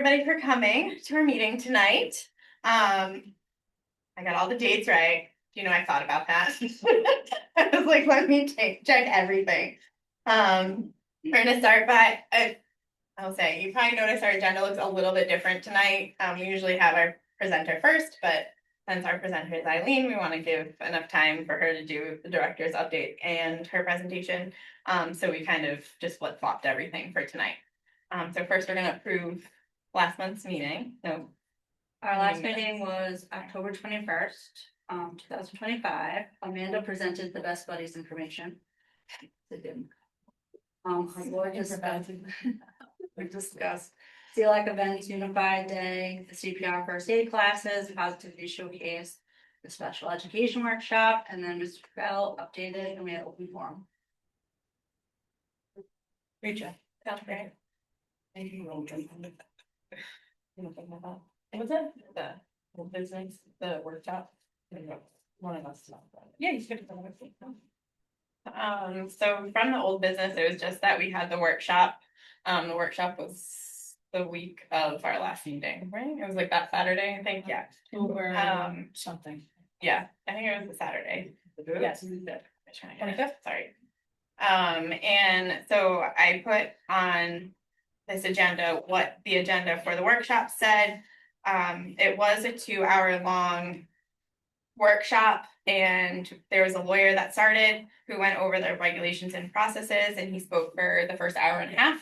Everybody for coming to our meeting tonight. I got all the dates right. I thought about that. I was like, let me check everything. We're gonna start by, I'll say, you probably notice our agenda looks a little bit different tonight. We usually have our presenter first, but since our presenter is Eileen, we want to give enough time for her to do the director's update and her presentation. So we kind of just flip-flopped everything for tonight. So first we're gonna approve last month's meeting. So our last meeting was October 21st, 2025. Amanda presented the best buddies information. We discussed SSELAC events, Unified Day, the CPR first aid classes, positivity showcase, the special education workshop, and then Mr. Crudele updated and we had open forum. Great job. Sounds great. Thank you. Was it the business, the workshop? One of us. Yeah, you should. So from the old business, it was just that we had the workshop. The workshop was the week of our last meeting, right? It was like that Saturday, I think. Yeah. Something. Yeah, I think it was the Saturday. Yes. 25th, sorry. And so I put on this agenda what the agenda for the workshop said. It was a 2-hour long workshop, and there was a lawyer that started who went over the regulations and processes, and he spoke for the first hour and a half.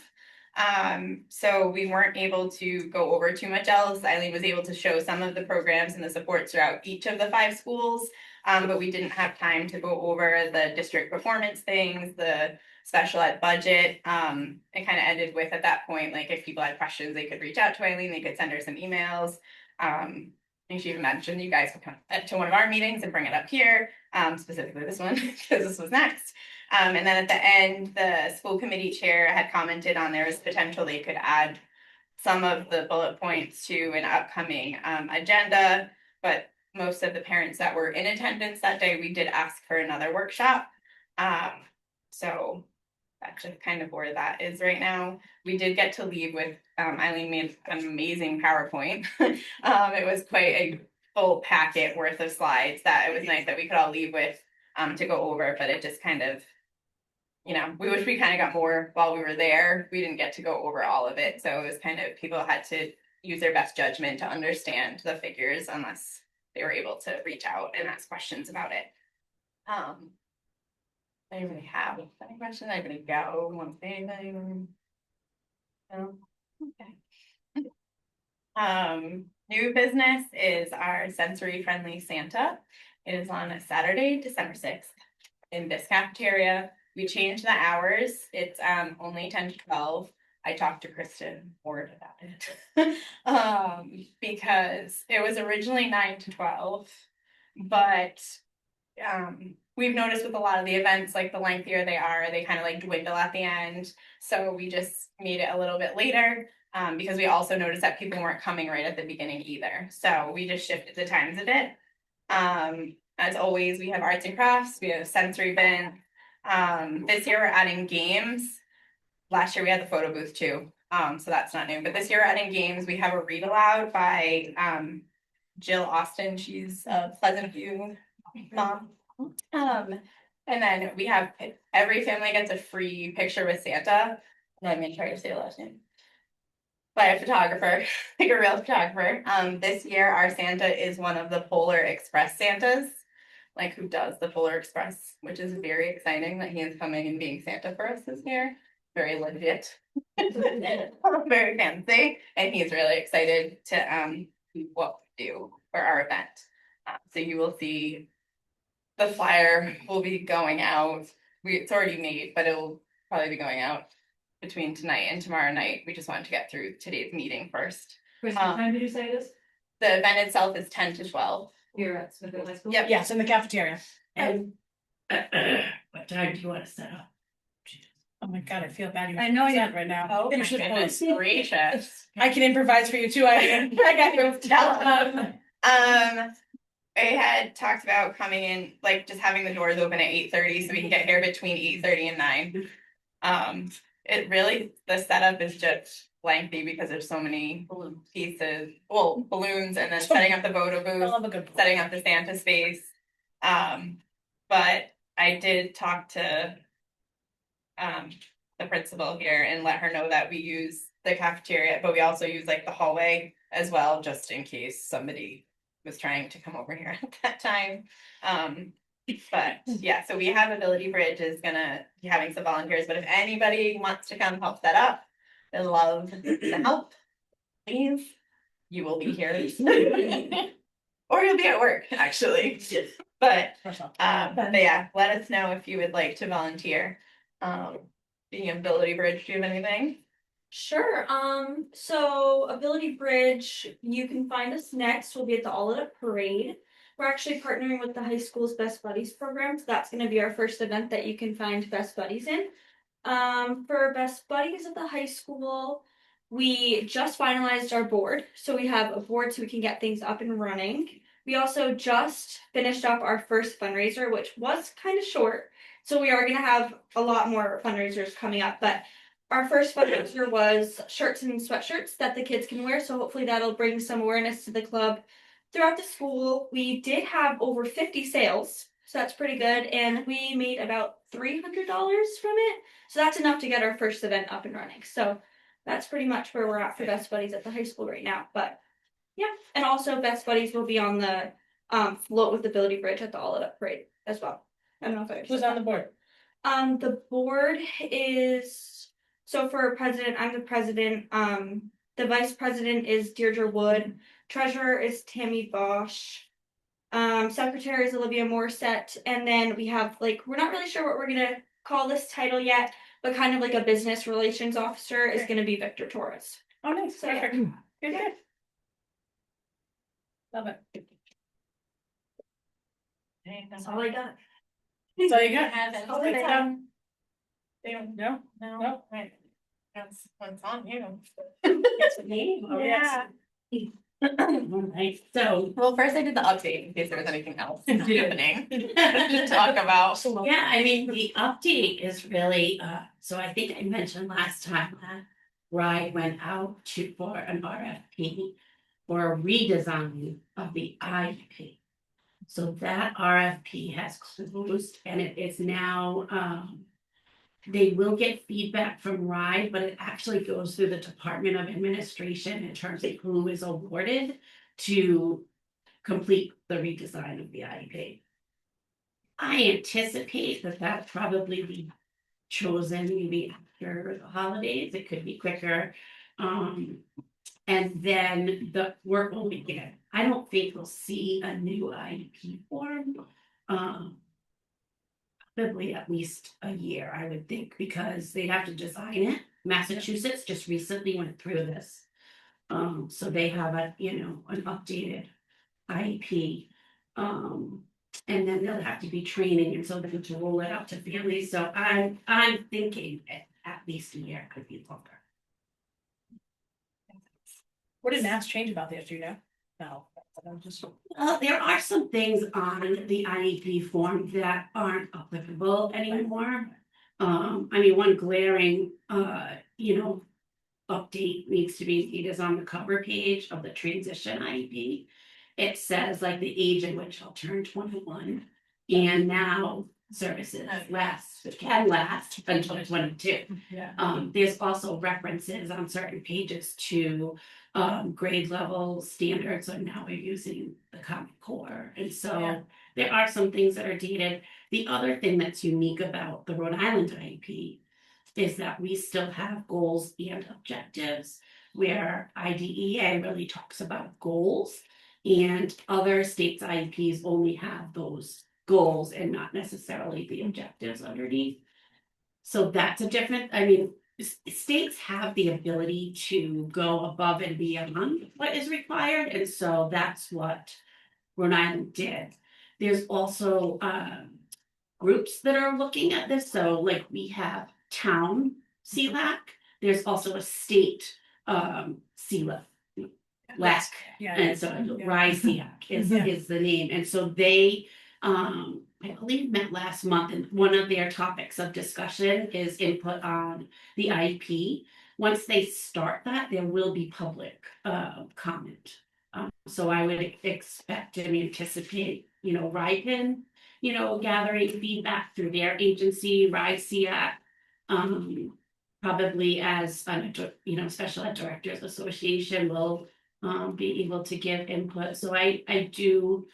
So we weren't able to go over too much else. Eileen was able to show some of the programs and the supports throughout each of the 5 schools, but we didn't have time to go over the district performance things, the special ed budget. It kind of ended with, at that point, like if people had questions, they could reach out to Eileen, they could send her some emails. And she even mentioned you guys could come to one of our meetings and bring it up here, specifically this one, because this was next. And then at the end, the school committee chair had commented on there was potential they could add some of the bullet points to an upcoming agenda, but most of the parents that were in attendance that day, we did ask for another workshop. So that's just kind of where that is right now. We did get to leave with, Eileen made an amazing PowerPoint. It was quite a full packet worth of slides that it was nice that we could all leave with to go over, but it just kind of, we wish we kind of got more while we were there. We didn't get to go over all of it. So it was kind of, people had to use their best judgment to understand the figures unless they were able to reach out and ask questions about it. Anybody have any questions? Anybody go want to say anything? No? Okay. New business is our sensory friendly Santa. It is on a Saturday, December 6th in this cafeteria. We changed the hours. It's only 10 to 12. I talked to Kristen Ward about it because it was originally 9 to 12, but we've noticed with a lot of the events, like the lengthier they are, they kind of like dwindle at the end. So we just made it a little bit later because we also noticed that people weren't coming right at the beginning either. So we just shifted the times a bit. As always, we have arts and crafts. We have a sensory bin. This year we're adding games. Last year we had the photo booth too. So that's not new, but this year we're adding games. We have a read aloud by Jill Austin. She's a Pleasant View mom. And then we have every family gets a free picture with Santa. And I'm gonna try to say the last name. By a photographer, like a real photographer. This year our Santa is one of the Polar Express Santas, like who does the Polar Express, which is very exciting that he is coming and being Santa for us this year. Very legit. Very fancy. And he's really excited to what we do for our event. So you will see the flyer will be going out. It's already made, but it will probably be going out between tonight and tomorrow night. We just wanted to get through today's meeting first. What time did you say this? The event itself is 10 to 12. Here at Smithfield High School? Yep. Yes, in the cafeteria. And what time do you want to set up? Oh my God, I feel bad. I know you right now. Oh, Finish the goodness post. gracious. I can improvise for you too. I got you. I had talked about coming in, like just having the doors open at 8:30 so we can get here between 8:30 and 9. It really, the setup is just lengthy because there's so many pieces, well, balloons, and then So- setting up the photo I booth, love a good. setting up the Santa space. But I did talk to the principal here and let her know that we use the cafeteria, but we also use like the hallway as well, just in case somebody was trying to come over here at that time. But yeah, so we have Ability Bridge is gonna be having some volunteers, but if anybody wants to come help set up, they love the help, please, you will be here. Or you'll be at work, actually. But yeah, let us know if you would like to volunteer. The Ability Bridge, do you have anything? Sure. So Ability Bridge, you can find us next. We'll be at the All It Up Parade. We're actually partnering with the high school's Best Buddies program. So that's going to be our first event that you can find Best Buddies in. For Best Buddies at the high school, we just finalized our board. So we have a board so we can get things up and running. We also just finished up our first fundraiser, which was kind of short. So we are going to have a lot more fundraisers coming up, but our first fundraiser was shirts and sweatshirts that the kids can wear. So hopefully that'll bring some awareness to the club throughout the school. We did have over 50 sales, so that's pretty good. And we made about $300 from it. So that's enough to get our first event up and running. So that's pretty much where we're at for Best Buddies at the high school right now. But yeah, and also Best Buddies will be on the float with Ability Bridge at the All It Up Parade as well. I don't know if I Who's on the board? The board is, so for president, I'm the president. The vice president is Deirdre Wood. Treasurer is Tammy Bosch. Secretary is Olivia Morissette. And then we have we're not really sure what we're gonna call this title yet, but kind of like a business relations officer is gonna be Victor Torres. Oh, nice. So, yeah. Perfect. Good, good. Love it. That's all I got. So you got. Oh, Good they stuff. don't- They don't, No, no, no. right. That's what's on you. It's me. Oh, yes. Alright, so. Well, first I did the update in case there was anything else happening to talk about. Yeah, I mean, the update is really, so I think I mentioned last time that RIDE went out for an RFP for a redesign of the IEP. So that RFP has closed and it is now, they will get feedback from RIDE, but it actually goes through the Department of Administration in terms of who is awarded to complete the redesign of the IEP. I anticipate that that'll probably be chosen maybe after the holidays. It could be quicker. And then the work will begin. I don't think we'll see a new IEP form. Probably at least a year, I would think, because they have to design it. Massachusetts just recently went through this. So they have an updated IEP. And then there'll have to be training and so they to roll it out to families. So I'm thinking at least a year, could be longer. What did Mass change about this, do you know? No. I'm just. There are some things on the IEP form that aren't applicable anymore. I mean, one glaring, update needs to be, it is on the cover page of the transition IEP. It says like the age at which I'll turn 21 and now services can last until 22. Yeah. There's also references on certain pages to grade level standards, so now we're using the Common Core. And so Yeah. there are some things that are dated. The other thing that's unique about the Rhode Island IEP is that we still have goals and objectives, where IDEA really talks about goals and other states' IEPs only have those goals and not necessarily the objectives underneath. So that's a different, I mean, states have the ability to go above and beyond what is required, and so that's what Rhode Island did. There's also groups that are looking at this, so like we have town SELAC, there's also a state SELAC. LAC, Yeah. and so RISE is the name, and so they I believe met last month, and one of their topics of discussion is input on the IEP. once they start that, there will be public comment. So I would expect and anticipate, RIPEN, gathering feedback through their agency, RISEAC, probably as Special Ed Directors Association will be able to give input. So I do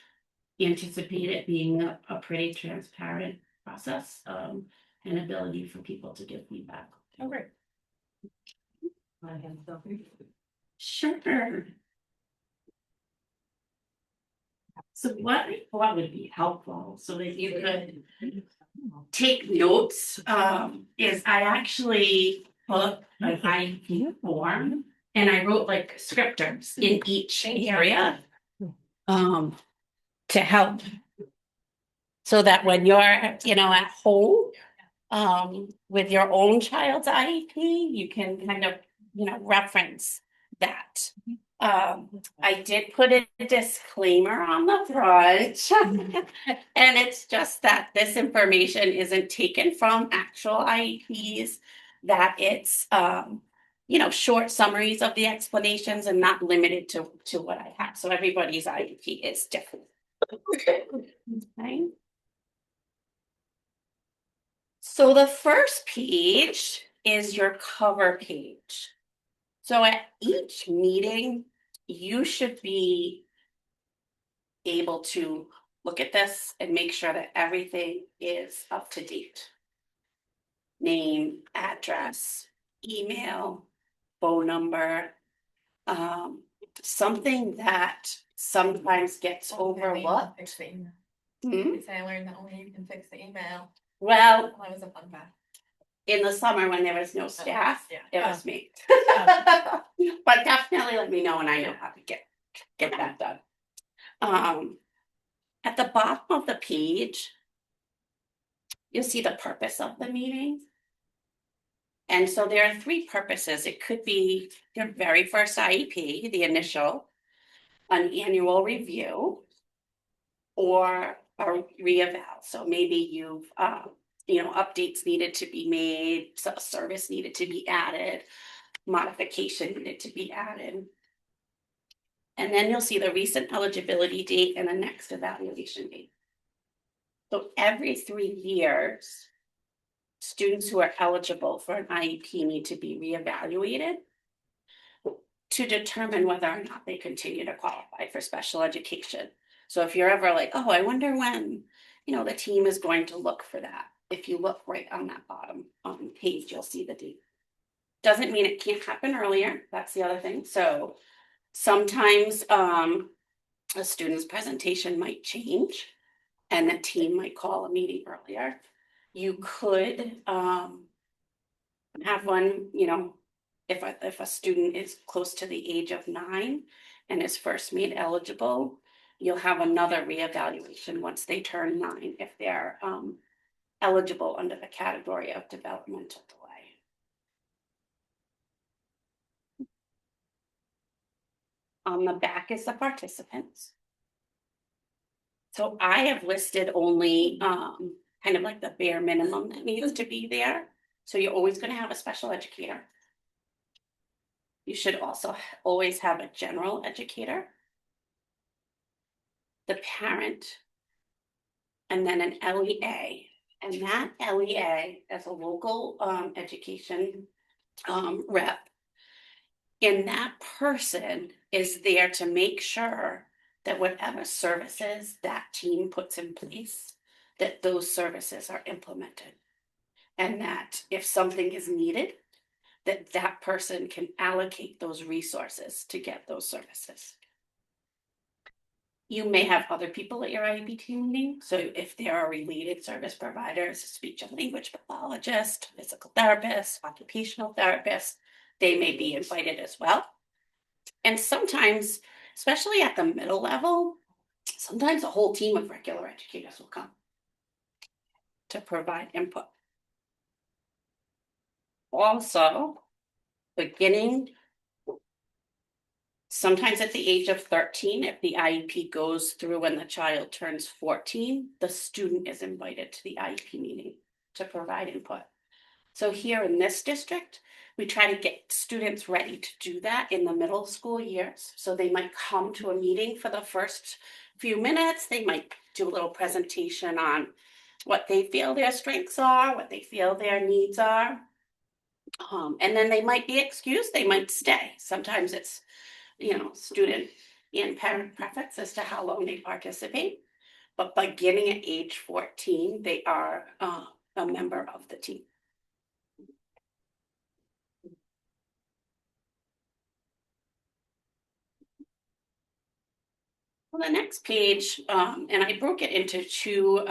anticipate it being a pretty transparent process, and ability for people to give feedback. Oh, great. Sure. So what I thought would be helpful, so that you could take notes, is I actually put an IEP form and I wrote like scripters in each area. To help. So that when you're, at home, with your own child's IEP, you can kind of, reference that. I did put a disclaimer on the front, and it's just that this information isn't taken from actual IEPs, that it's, short summaries of the explanations and not limited to what I have. So everybody's IEP is different. Okay. So the first page is your cover page. So at each meeting, you should be able to look at this and make sure that everything is up to date. Name, address, email, phone number, something that sometimes gets overlooked. Fix the email. Hmm? They say I learned that only you can fix the email. Well, That was a fun fact. in the summer when there was no staff, Yeah. it was me. But definitely let me know and I know how to get that done. At the bottom of the page, you'll see the purpose of the meeting. And so there are 3 purposes. It could be your very first IEP, the initial, an annual review, or a reeval. So maybe you've, updates needed to be made, service needed to be added, modification needed to be added. And then you'll see the recent eligibility date and the next evaluation date. So every 3 years, students who are eligible for an IEP need to be reevaluated to determine whether or not they continue to qualify for special education. So if you're ever like, oh, I wonder when, the team is going to look for that. If you look right on that bottom page, you'll see the date. Doesn't mean it can't happen earlier. That's the other thing. So sometimes a student's presentation might change and the team might call a meeting earlier. You could have one, if a student is close to the age of 9 and is first made eligible, you'll have another reevaluation once they turn 9 if they're eligible under the category of developmental delay. On the back is the participants. So I have listed only kind of like the bare minimum that needs to be there. So you're always going to have a special educator. You should also always have a general educator, the parent, and then an LEA. And that LEA, as a local education rep, and that person is there to make sure that whatever services that team puts in place, that those services are implemented. And that if something is needed, that person can allocate those resources to get those services. You may have other people at your IEP team meeting. So if there are related service providers, speech and language pathologist, physical therapist, occupational therapist, they may be invited as well. And sometimes, especially at the middle level, sometimes a whole team of regular educators will come to provide input. Also, beginning, sometimes at the age of 13, if the IEP goes through when the child turns 14, the student is invited to the IEP meeting to provide input. So here in this district, We try to get students ready to do that in the middle school years. So they might come to a meeting for the first few minutes. They might do a little presentation on what they feel their strengths are, what they feel their needs are. And then they might be excused, they might stay. Sometimes it's, student and parent preference as to how long they participate. But beginning at age 14, they are a member of the team. On the next page, and I broke it into two,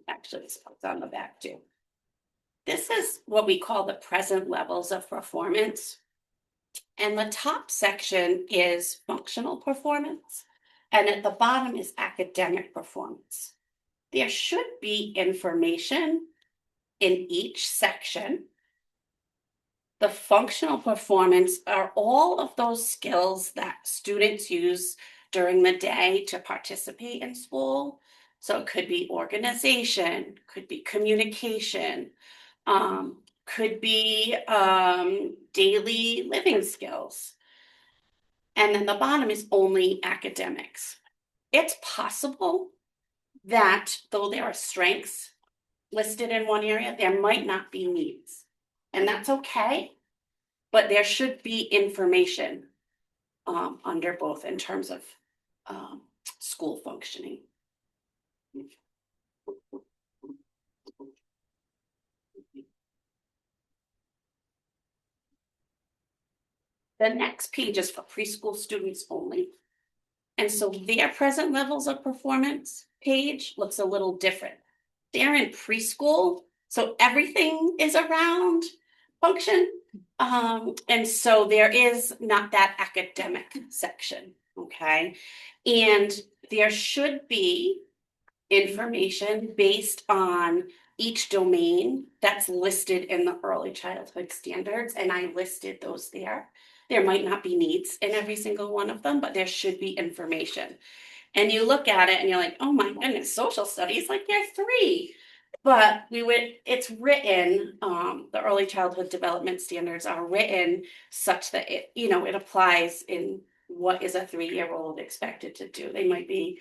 actually it's on the back too. This is what we call the present levels of performance. And the top section is functional performance. And at the bottom is academic performance. There should be information in each section. The functional performance are all of those skills that students use during the day to participate in school. So it could be organization, could be communication, could be daily living skills. And then the bottom is only academics. It's possible that though there are strengths listed in one area, there might not be needs. And that's okay, but there should be information under both in terms of school functioning. The next page is for preschool students only. And so their present levels of performance page looks a little different. They're in preschool, so everything is around function. And so there is not that academic section, okay? And there should be information based on each domain that's listed in the early childhood standards, and I listed those there. There might not be needs in every single one of them, but there should be information. And you look at it and you're like, oh my goodness, social studies, like you're 3. But it's written, the early childhood development standards are written such that it applies in what is a 3-year-old expected to do. They might be,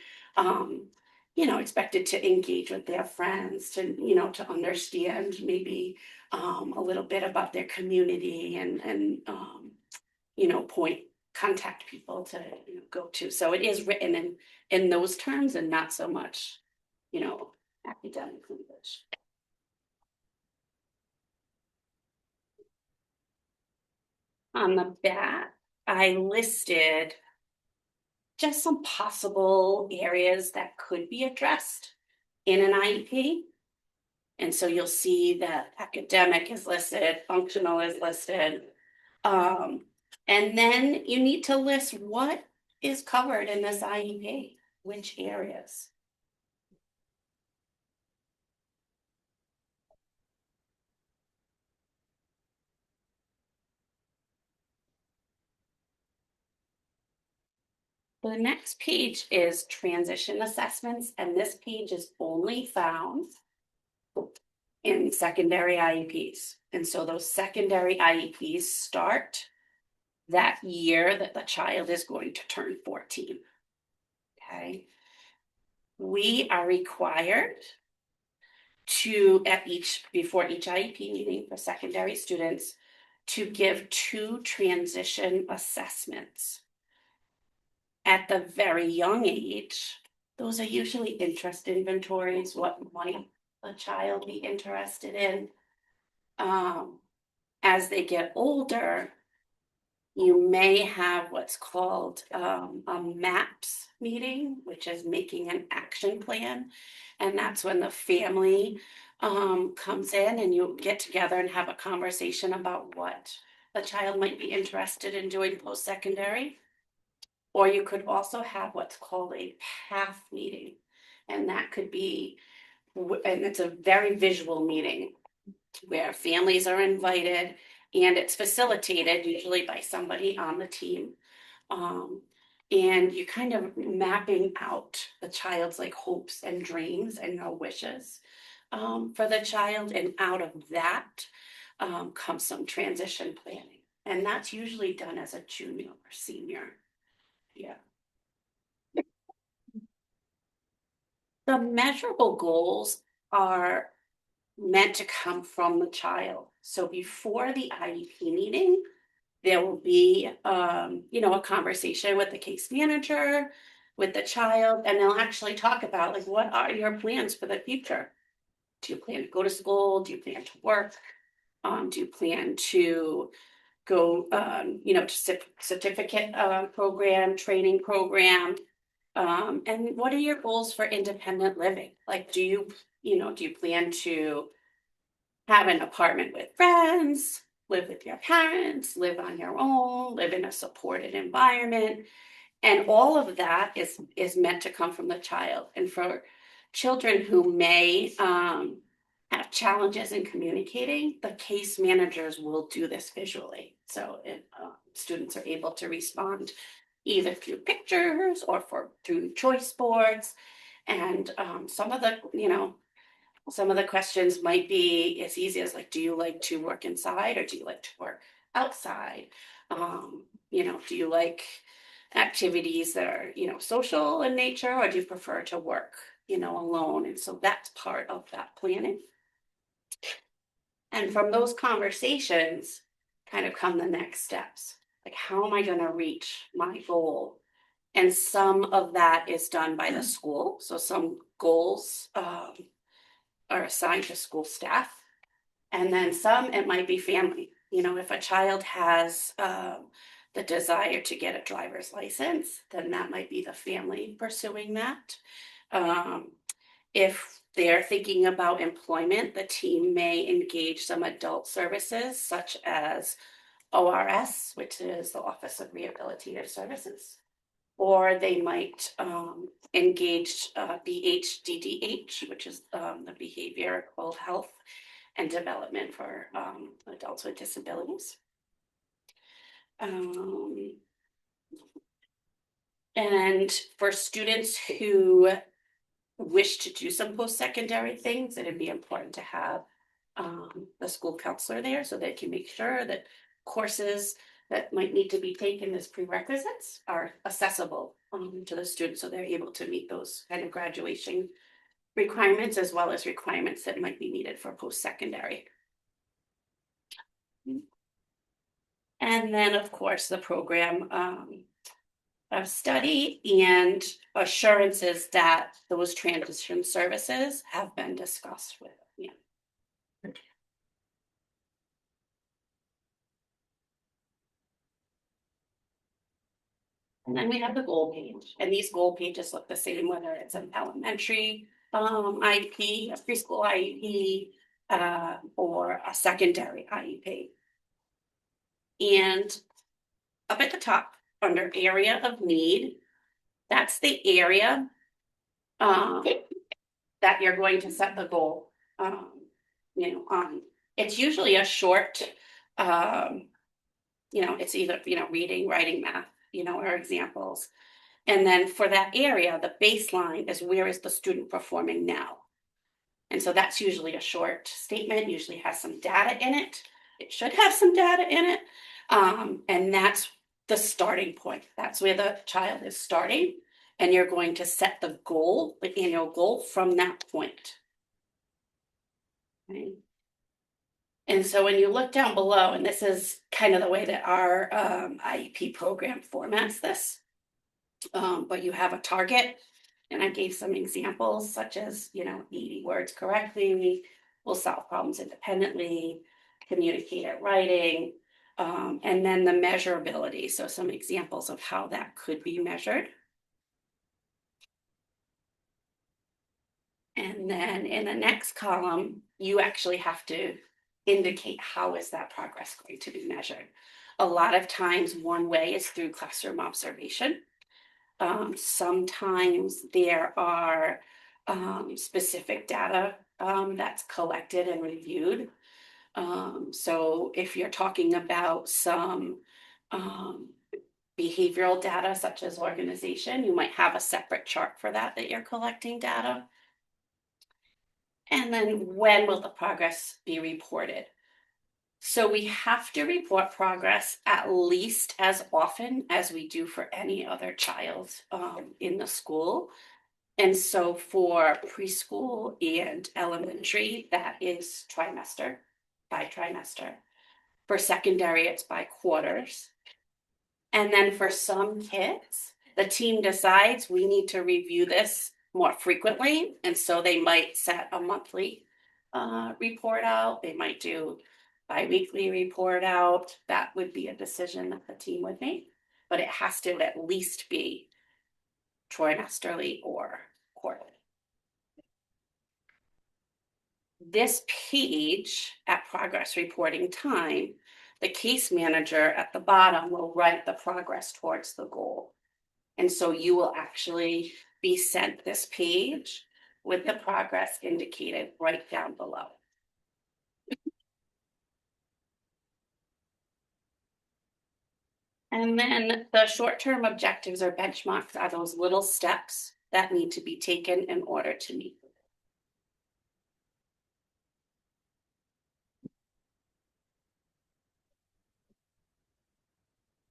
expected to engage with their friends, to understand maybe a little bit about their community and contact people to go to. So it is written in those terms and not so much, academic language. On the back, I listed just some possible areas that could be addressed in an IEP. And so you'll see that academic is listed, functional is listed. And then you need to list what is covered in this IEP, which areas. The next page is transition assessments, and this page is only found in secondary IEPs. And so those secondary IEPs start that year that the child is going to turn 14. Okay. We are required to, before each IEP meeting for secondary students, to give 2 transition assessments. At the very young age, those are usually interest inventories. What might a child be interested in? As they get older, you may have what's called a MAPS meeting, which is making an action plan. And that's when the family comes in and you get together and have a conversation about what the child might be interested in doing post-secondary. Or you could also have what's called a path meeting. And that could be, and it's a very visual meeting where families are invited and it's facilitated usually by somebody on the team. And you're kind of mapping out the child's hopes and dreams and wishes for the child. And out of that, comes some transition planning. And that's usually done as a junior or senior. Yeah. The measurable goals are meant to come from the child. So before the IEP meeting, there will be, a conversation with the case manager, with the child, and they'll actually talk about like, what are your plans for the future? Do you plan to go to school? Do you plan to work? Do you plan to go, to certificate program, training program? And what are your goals for independent living? Like, do you plan to have an apartment with friends, live with your parents, live on your own, live in a supported environment? And all of that is meant to come from the child. And for children who may have challenges in communicating, the case managers will do this visually. So students are able to respond either through pictures or through choice boards. And some of the questions might be as easy as like, do you like to work inside or do you like to work outside? Do you like activities that are, social in nature, or do you prefer to work, alone? And so that's part of that planning. And from those conversations kind of come the next steps. Like, how am I going to reach my goal? And some of that is done by the school. So some goals are assigned to school staff. And then some, it might be family. If a child has the desire to get a driver's license, then that might be the family pursuing that. If they're thinking about employment, the team may engage some adult services such as ORS, which is the Office of Rehabilitative Services. Or they might engage BHDDH, which is the Behavioral Health and Development for adults with disabilities. And for students who wish to do some post-secondary things, it'd be important to have the school counselor there so they can make sure that courses that might need to be taken as prerequisites are accessible to the students, so they're able to meet those kind of graduation requirements as well as requirements that might be needed for post-secondary. And then, of course, the program of study and assurances that those transition services have been discussed with you. And then we have the goal page, and these goal pages look the same whether it's an elementary IEP, a preschool IEP, or a secondary IEP. And up at the top, under area of need, that's the area that you're going to set the goal on. It's usually a short, it's either, reading, writing, math, or examples. And then for that area, the baseline is where is the student performing now? And so that's usually a short statement, usually has some data in it. It should have some data in it. And that's the starting point. That's where the child is starting. And you're going to set the goal, the annual goal from that point. Okay. And so when you look down below, and this is kind of the way that our IEP program formats this, but you have a target, and I gave some examples such as, 80 words correctly, will solve problems independently, communicate at writing, and then the measurability. So some examples of how that could be measured. And then in the next column, you actually have to indicate how is that progress going to be measured. A lot of times one way is through classroom observation. Sometimes there are specific data that's collected and reviewed. So if you're talking about some behavioral data such as organization, you might have a separate chart for that you're collecting data. And then when will the progress be reported? So we have to report progress at least as often as we do for any other child in the school. And so for preschool and elementary, that is trimester by trimester. For secondary, it's by quarters. And then for some kids, the team decides we need to review this more frequently. And so they might set a monthly report out. They might do bi-weekly report out. That would be a decision that the team would make. But it has to at least be trimesterly or quarterly. This page at progress reporting time, the case manager at the bottom will write the progress towards the goal. And so you will actually be sent this page with the progress indicated right down below. And then the short-term objectives or benchmarks are those little steps that need to be taken in order to meet.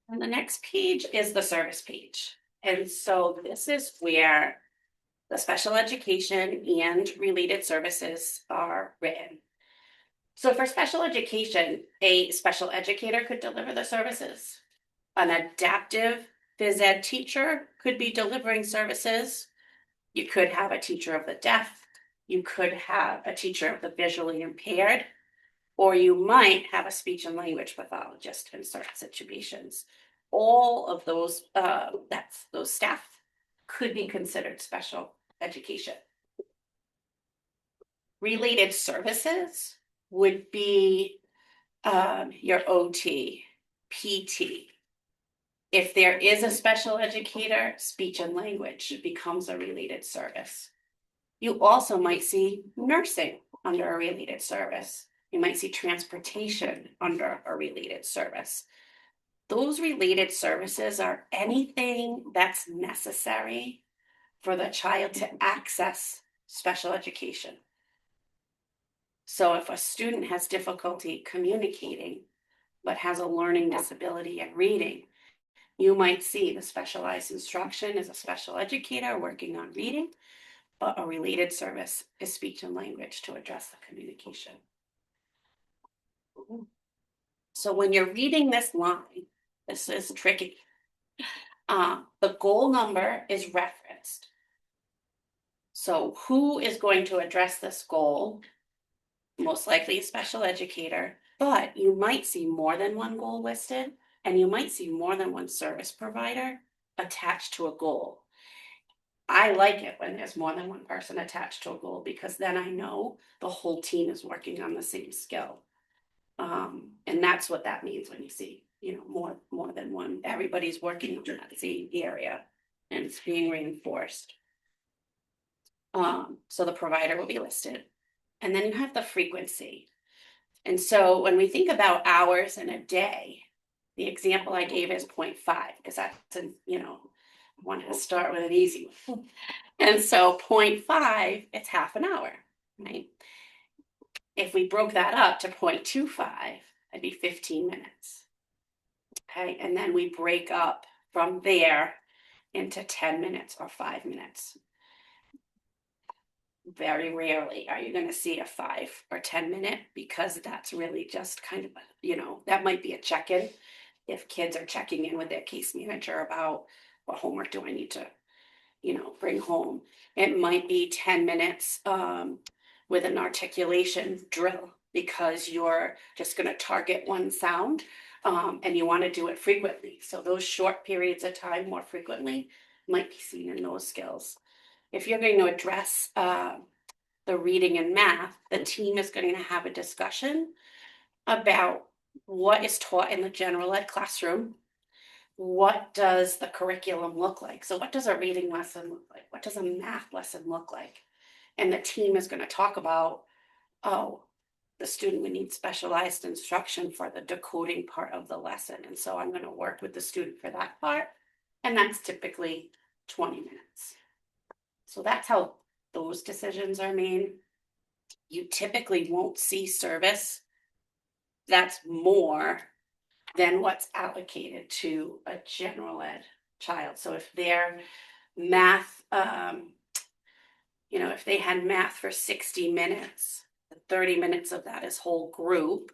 And the next page is the service page. And so this is where the special education and related services are written. So for special education, a special educator could deliver the services. An adaptive phys ed teacher could be delivering services. You could have a teacher of the deaf. You could have a teacher of the visually impaired, or you might have a speech and language pathologist in certain situations. All of those, those staff could be considered special education. Related services would be your OT, PT. If there is a special educator, speech and language becomes a related service. You also might see nursing under a related service. You might see transportation under a related service. Those related services are anything that's necessary for the child to access special education. So if a student has difficulty communicating, but has a learning disability in reading, you might see the specialized instruction is a special educator working on reading, but a related service is speech and language to address the communication. So when you're reading this line, this is tricky. The goal number is referenced. So who is going to address this goal? Most likely a special educator, but you might see more than one goal listed, and you might see more than one service provider attached to a goal. I like it when there's more than one person attached to a goal, because then I know the whole team is working on the same skill. And that's what that means when you see, more than one. Everybody's working on that same area and it's being reinforced. So the provider will be listed. And then you have the frequency. And so when we think about hours in a day, the example I gave is 0.5, because that's, I wanted to start with an easy one. And so 0.5, it's half an hour, right? If we broke that up to 0.25, that'd be 15 minutes. Okay, and then we break up from there into 10 minutes or 5 minutes. Very rarely are you going to see a 5 or 10 minute, because that's really just kind of, that might be a check-in if kids are checking in with their case manager about what homework do I need to, bring home. It might be 10 minutes with an articulation drill, because you're just going to target one sound and you want to do it frequently. So those short periods of time more frequently might be seen in those skills. If you're going to address the reading and math, the team is going to have a discussion about what is taught in the general ed classroom. What does the curriculum look like? So what does a reading lesson look like? What does a math lesson look like? And the team is going to talk about, the student would need specialized instruction for the decoding part of the lesson. And so I'm going to work with the student for that part. And that's typically 20 minutes. So that's how those decisions are made. You typically won't see service that's more than what's allocated to a general ed child. So if their math, if they had math for 60 minutes, 30 minutes of that is whole group,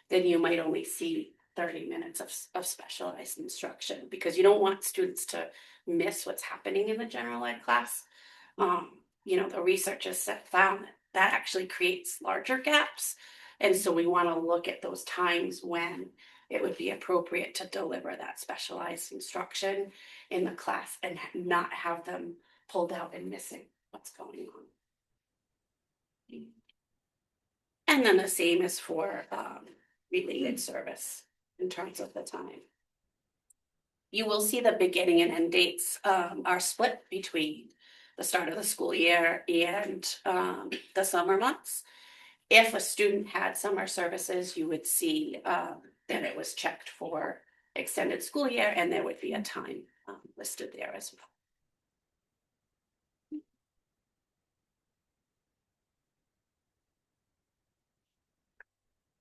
then you might only see 30 minutes of specialized instruction, because you don't want students to miss what's happening in the general ed class. The researchers found that actually creates larger gaps. And so we want to look at those times when it would be appropriate to deliver that specialized instruction in the class and not have them pulled out and missing what's going on. And then the same is for related service in terms of the time. You will see the beginning and end dates are split between the start of the school year and the summer months. If a student had summer services, you would see that it was checked for extended school year, and there would be a time listed there as well.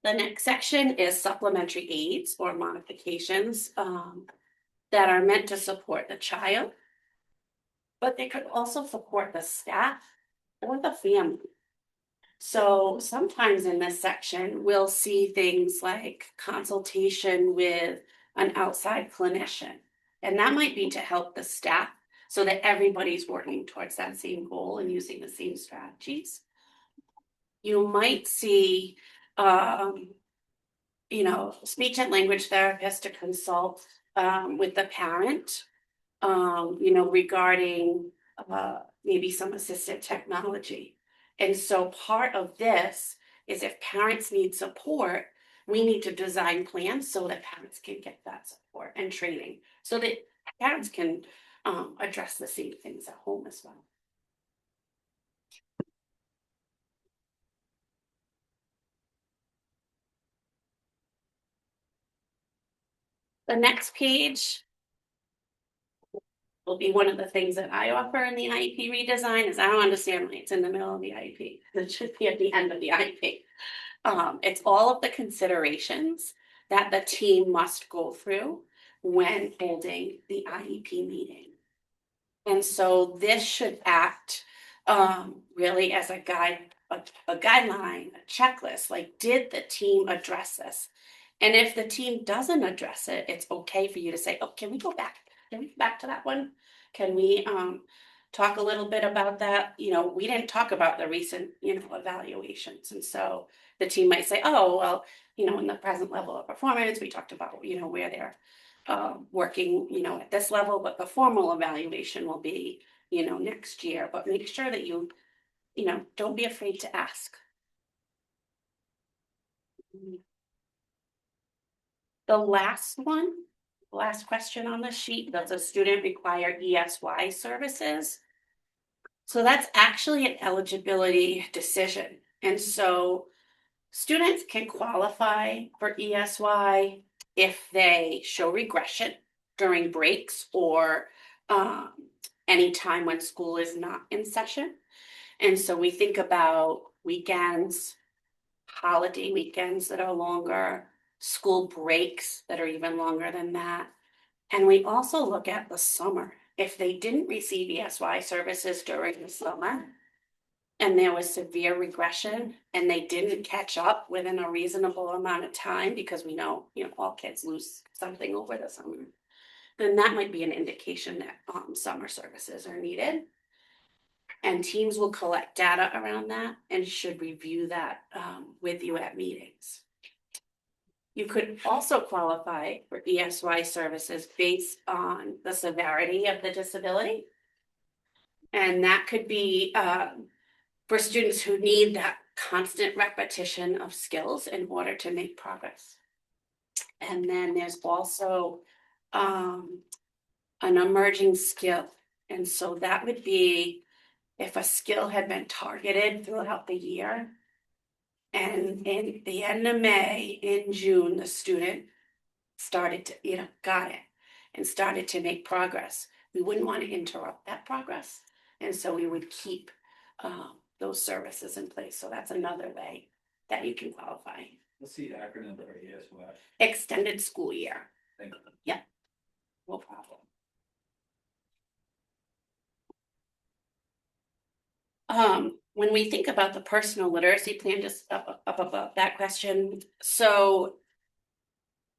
The next section is supplementary aids or modifications that are meant to support the child, but they could also support the staff or the family. So sometimes in this section, we'll see things like consultation with an outside clinician, and that might be to help the staff so that everybody's working towards that same goal and using the same strategies. You might see speech and language therapist to consult with the parent, regarding maybe some assistive technology. And so part of this is, if parents need support, we need to design plans so that parents can get that support and training, so that parents can address the same things at home as well. The next page will be one of the things that I offer in the IEP redesign. Is I don't understand why it's in the middle of the IEP. It should be at the end of the IEP. It's all of the considerations that the team must go through when holding the IEP meeting. And so this should act really as a guide, a guideline, a checklist. Like, did the team address this? And if the team doesn't address it, it's okay for you to say, oh, can we go back? Can we go back to that one? Can we talk a little bit about that? We didn't talk about the recent, evaluations. And so the team might say, oh, well, in the present level of performance, we talked about, where they're working, at this level, but the formal evaluation will be, next year. But make sure that you don't be afraid to ask. The last question on the sheet, does a student require ESY services? So that's actually an eligibility decision. And so students can qualify for ESY if they show regression during breaks or any time when school is not in session. And so we think about weekends, holiday weekends that are longer, school breaks that are even longer than that. And we also look at the summer. If they didn't receive ESY services during the summer and there was severe regression and they didn't catch up within a reasonable amount of time, because we know, all kids lose something over the summer, then that might be an indication that summer services are needed. And teams will collect data around that and should review that with you at meetings. You could also qualify for ESY services based on the severity of the disability. And that could be for students who need that constant repetition of skills in order to make progress. And then there's also an emerging skill. And so that would be if a skill had been targeted throughout the year, and in the end of May, in June, the student started to, got it and started to make progress. We wouldn't want to interrupt that progress. And so we would keep those services in place. So that's another way that you can qualify. What's the acronym for ESY? Extended school year. Thank you. Yeah, no problem. When we think about the personal literacy plan, just up above that question, so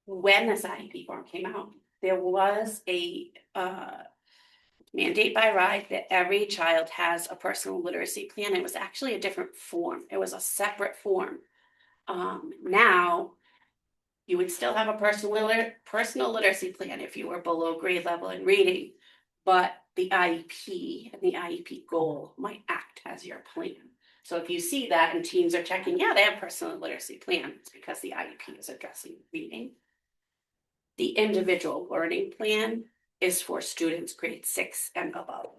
when this IEP form came out, there was a mandate by RIDE that every child has a personal literacy plan. It was actually a different form. It was a separate form. Now you would still have a personal literacy plan if you were below grade level in reading, but the IEP and the IEP goal might act as your plan. So if you see that and teams are checking, yeah, they have personal literacy plans because the IEP is addressing reading. The individual learning plan is for students grade 6 and above.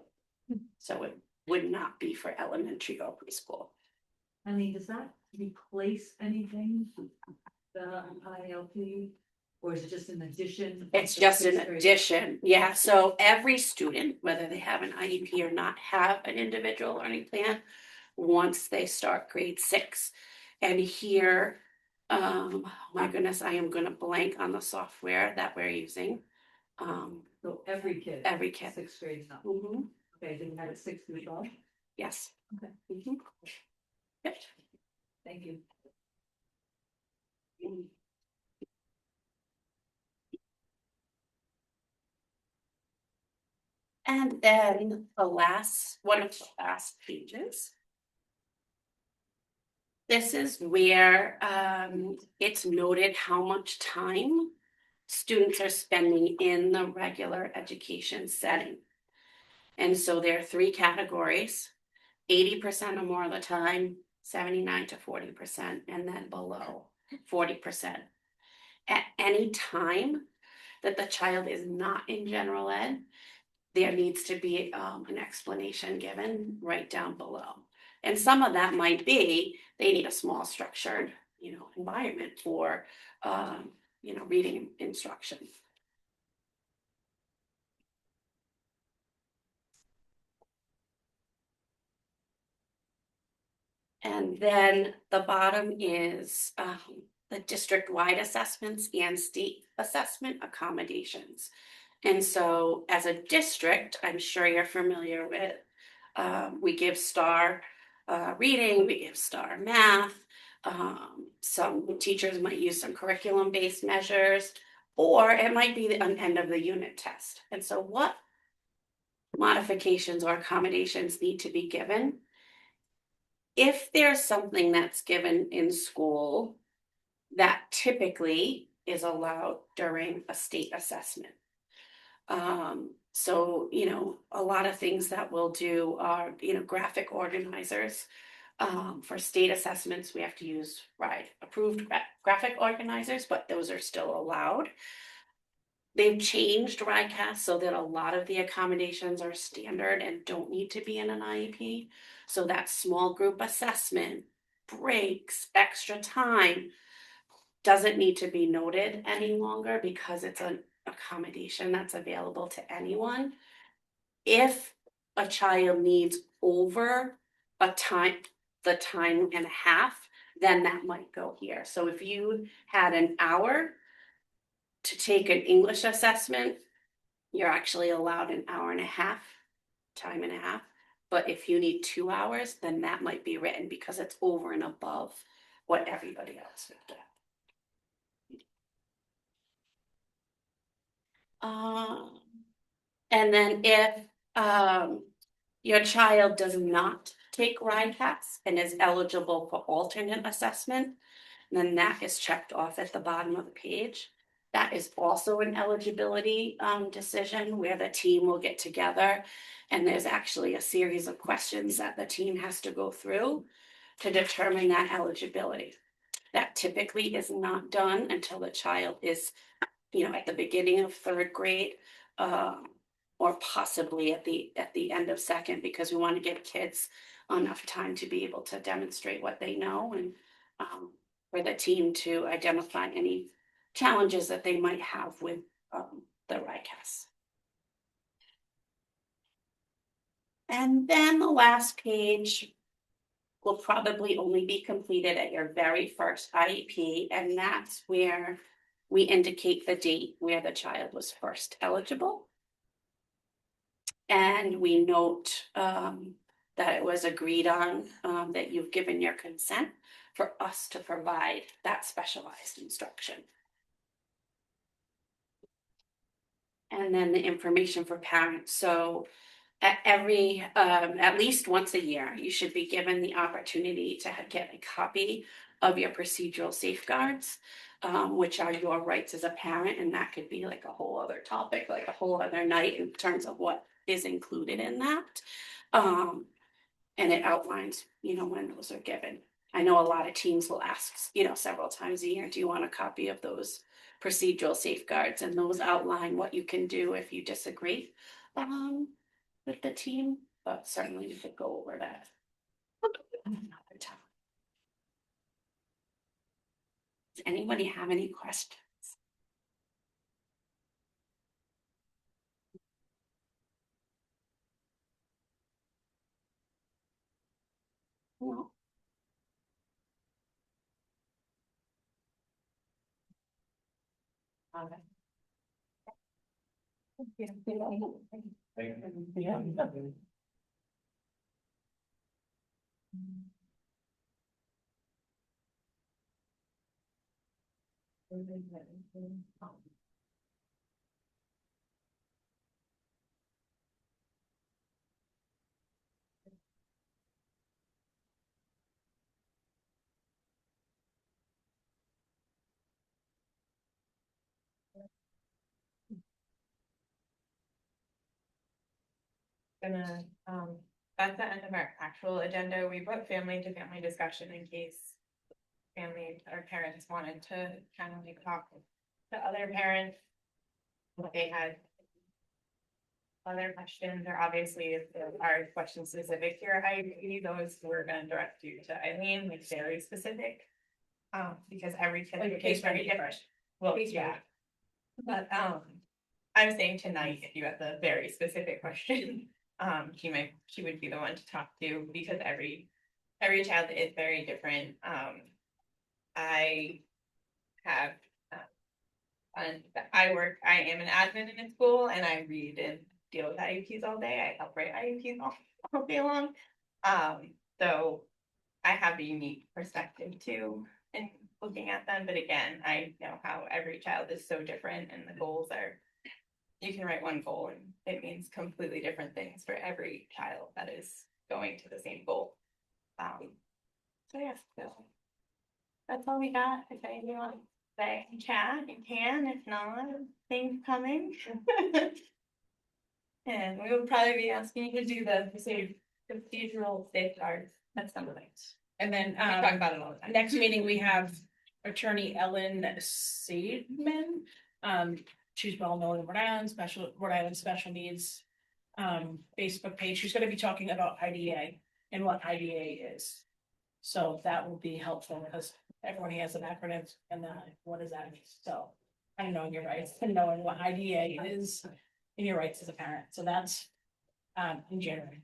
So it would not be for elementary or preschool. I mean, does that replace anything? The ILP, or is it just an addition? It's just an addition, yeah, so every student, whether they have an IEP or not, have an individual learning plan once they start grade 6. And here, oh my goodness, I am gonna blank on the software that we're using. So every kid? Every kid. 6th grade and up. Mhm, Okay, then you have it 6 through 12? yes. Okay. Mhm. Yep. Thank you. And then one of the last pages. This is where it's noted how much time students are spending in the regular education setting. And so there are 3 categories: 80% or more of the time, 79 to 40%, and then below 40%. At any time that the child is not in general ed, there needs to be an explanation given right down below. And some of that might be they need a small structured, environment for, reading instruction. And then the bottom is the district-wide assessments and state assessment accommodations. And so as a district, I'm sure you're familiar with, we give STAR reading, we give STAR math. Some teachers might use some curriculum-based measures, or it might be an end of the unit test. And so what modifications or accommodations need to be given? If there's something that's given in school that typically is allowed during a state assessment. So, a lot of things that we'll do are, graphic organizers. For state assessments, we have to use RIDE approved graphic organizers, but those are still allowed. They've changed RIDECast so that a lot of the accommodations are standard and don't need to be in an IEP. So that small group assessment, breaks, extra time doesn't need to be noted any longer because it's an accommodation that's available to anyone. If a child needs over the time and a half, then that might go here. So if you had an hour to take an English assessment, you're actually allowed an hour and a half, time and a half. But if you need 2 hours, then that might be written because it's over and above what everybody else would get. And then if your child does not take RIDECast and is eligible for alternate assessment, then that is checked off at the bottom of the page. That is also an eligibility decision where the team will get together and there's actually a series of questions that the team has to go through to determine that eligibility. That typically is not done until the child is, at the beginning of 3rd grade, or possibly at the end of 2nd, because we want to give kids enough time to be able to demonstrate what they know and for the team to identify any challenges that they might have with the RIDECast. And then the last page will probably only be completed at your very first IEP, and that's where we indicate the date where the child was first eligible. And we note that it was agreed on, that you've given your consent for us to provide that specialized instruction. And then the information for parents. So at least once a year, you should be given the opportunity to get a copy of your procedural safeguards, which are your rights as a parent. And that could be like a whole other topic, like a whole other night in terms of what is included in that. And it outlines, when those are given. I know a lot of teams will ask, several times a year, do you want a copy of those procedural safeguards? And those outline what you can do if you disagree with the team, but certainly we could go over that another time. Does anybody have any questions? No. That's the end of our actual agenda. We put family to family discussion in case family or parents wanted to kind of like talk to other parents. If they had other questions, or obviously if there are questions specific to your IEP, those we're gonna direct you to Eileen, like very specific. Because every kid is very different. Well, yeah. But I'm saying tonight, if you have the very specific question, she would be the one to talk to, because every child is very different. I have and I am an admin in a school, and I read and deal with IEPs all day. I help write IEPs all day long. So I have a unique perspective too in looking at them. But again, I know how every child is so different, and the goals are, you can write one goal and it means completely different things for every child that is going to the same goal. So yeah, so that's all we got. If anyone wants to say chat, you can. If not, things coming. And we will probably be asking you to do the procedural safeguards at some point. And then, We talk about it all the time. next meeting, we have Attorney Ellen Seidman. She's well known in Rhode Island Special Needs Facebook page. She's gonna be talking about IDA and what IDA is. So that will be helpful, because everyone has an acronym, and what does that mean? So I know your rights and knowing what IDA is and your rights as a parent. So that's in January.